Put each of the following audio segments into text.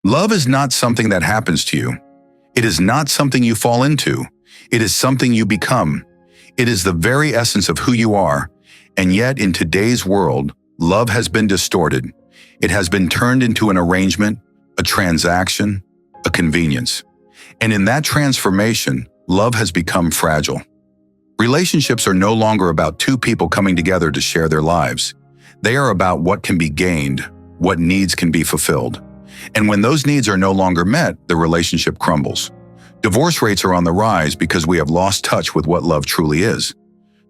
Love is not something that happens to you. It is not something you fall into. It is something you become. It is the very essence of who you are. And yet, in today's world, love has been distorted. It has been turned into an arrangement, a transaction, a convenience. And in that transformation, love has become fragile. Relationships are no longer about two people coming together to share their lives. They are about what can be gained, what needs can be fulfilled. And when those needs are no longer met, the relationship crumbles. Divorce rates are on the rise because we have lost touch with what love truly is.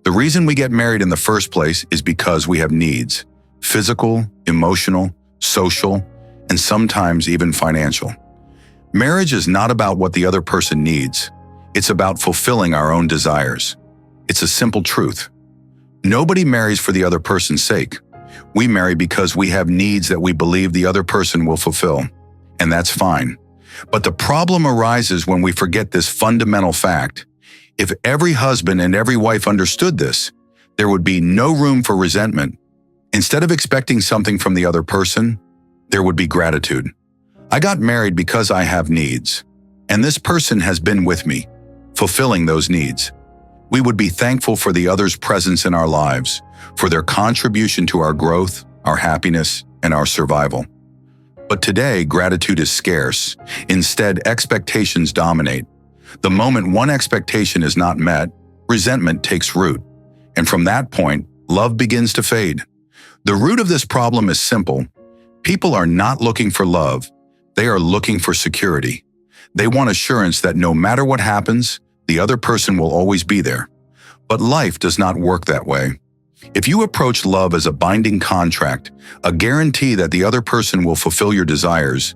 The reason we get married in the first place is because we have needs: physical, emotional, social, and sometimes even financial. Marriage is not about what the other person needs. It's about fulfilling our own desires. It's a simple truth. Nobody marries for the other person's sake. We marry because we have needs that we believe the other person will fulfill, and that's fine. But the problem arises when we forget this fundamental fact. If every husband and every wife understood this, there would be no room for resentment. Instead of expecting something from the other person, there would be gratitude. I got married because I have needs, and this person has been with me, fulfilling those needs. We would be thankful for the other's presence in our lives, for their contribution to our growth, our happiness, and our survival. But today, gratitude is scarce. Instead, expectations dominate. The moment one expectation is not met, resentment takes root. And from that point, love begins to fade. The root of this problem is simple. People are not looking for love. They are looking for security. They want assurance that no matter what happens, the other person will always be there. But life does not work that way. If you approach love as a binding contract, a guarantee that the other person will fulfill your desires,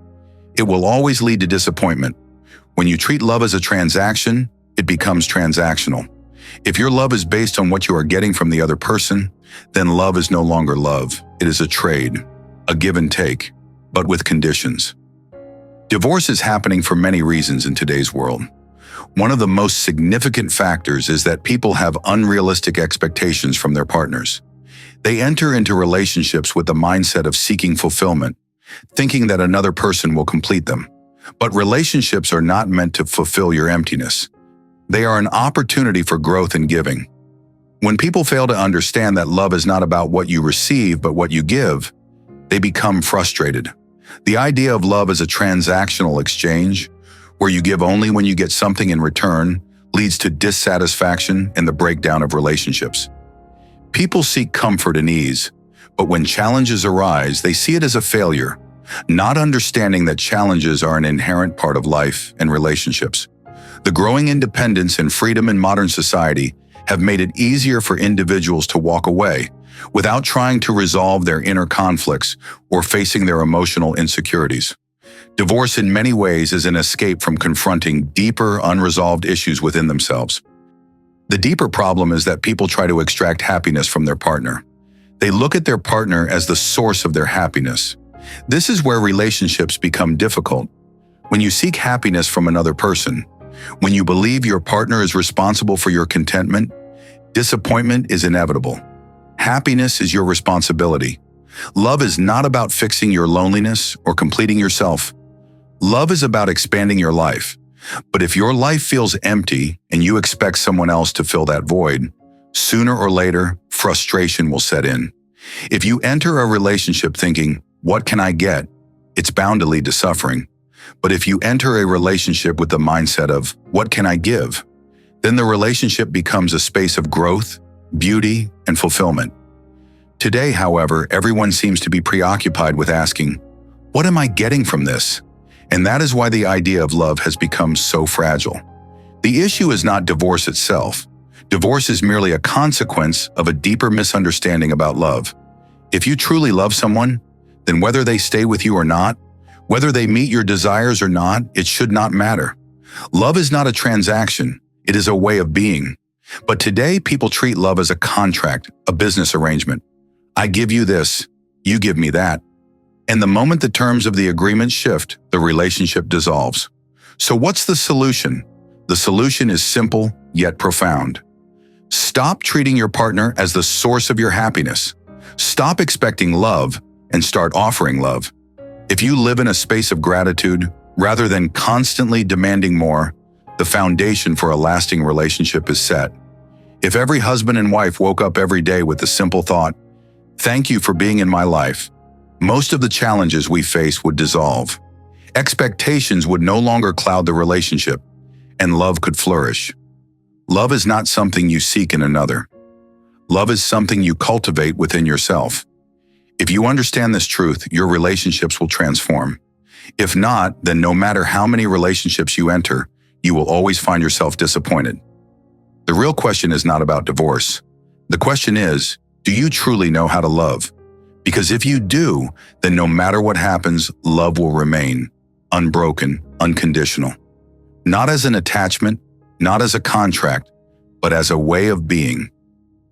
it will always lead to disappointment. When you treat love as a transaction, it becomes transactional. If your love is based on what you are getting from the other person, then love is no longer love. It is a trade, a give and take, but with conditions. Divorce is happening for many reasons in today's world. One of the most significant factors is that people have unrealistic expectations from their partners. They enter into relationships with the mindset of seeking fulfillment, thinking that another person will complete them. But relationships are not meant to fulfill your emptiness. They are an opportunity for growth and giving. When people fail to understand that love is not about what you receive but what you give, they become frustrated. The idea of love as a transactional exchange, where you give only when you get something in return, leads to dissatisfaction and the breakdown of relationships. People seek comfort and ease, but when challenges arise, they see it as a failure, not understanding that challenges are an inherent part of life and relationships. The growing independence and freedom in modern society have made it easier for individuals to walk away without trying to resolve their inner conflicts or facing their emotional insecurities. Divorce in many ways is an escape from confronting deeper, unresolved issues within themselves. The deeper problem is that people try to extract happiness from their partner. They look at their partner as the source of their happiness. This is where relationships become difficult. When you seek happiness from another person, when you believe your partner is responsible for your contentment, disappointment is inevitable. Happiness is your responsibility. Love is not about fixing your loneliness or completing yourself. Love is about expanding your life. But if your life feels empty and you expect someone else to fill that void, sooner or later, frustration will set in. If you enter a relationship thinking, "What can I get?" it's bound to lead to suffering. But if you enter a relationship with the mindset of, "What can I give?" then the relationship becomes a space of growth, beauty, and fulfillment. Today, however, everyone seems to be preoccupied with asking, "What am I getting from this?" And that is why the idea of love has become so fragile. The issue is not divorce itself. Divorce is merely a consequence of a deeper misunderstanding about love. If you truly love someone, then whether they stay with you or not, whether they meet your desires or not, it should not matter. Love is not a transaction. It is a way of being. But today, people treat love as a contract, a business arrangement. I give you this, you give me that. And the moment the terms of the agreement shift, the relationship dissolves. So what's the solution? The solution is simple, yet profound. Stop treating your partner as the source of your happiness. Stop expecting love and start offering love. If you live in a space of gratitude, rather than constantly demanding more, the foundation for a lasting relationship is set. If every husband and wife woke up every day with the simple thought, "Thank you for being in my life," most of the challenges we face would dissolve. Expectations would no longer cloud the relationship, and love could flourish. Love is not something you seek in another. Love is something you cultivate within yourself. If you understand this truth, your relationships will transform. If not, then no matter how many relationships you enter, you will always find yourself disappointed. The real question is not about divorce. The question is, do you truly know how to love? Because if you do, then no matter what happens, love will remain unbroken, unconditional. Not as an attachment, not as a contract, but as a way of being.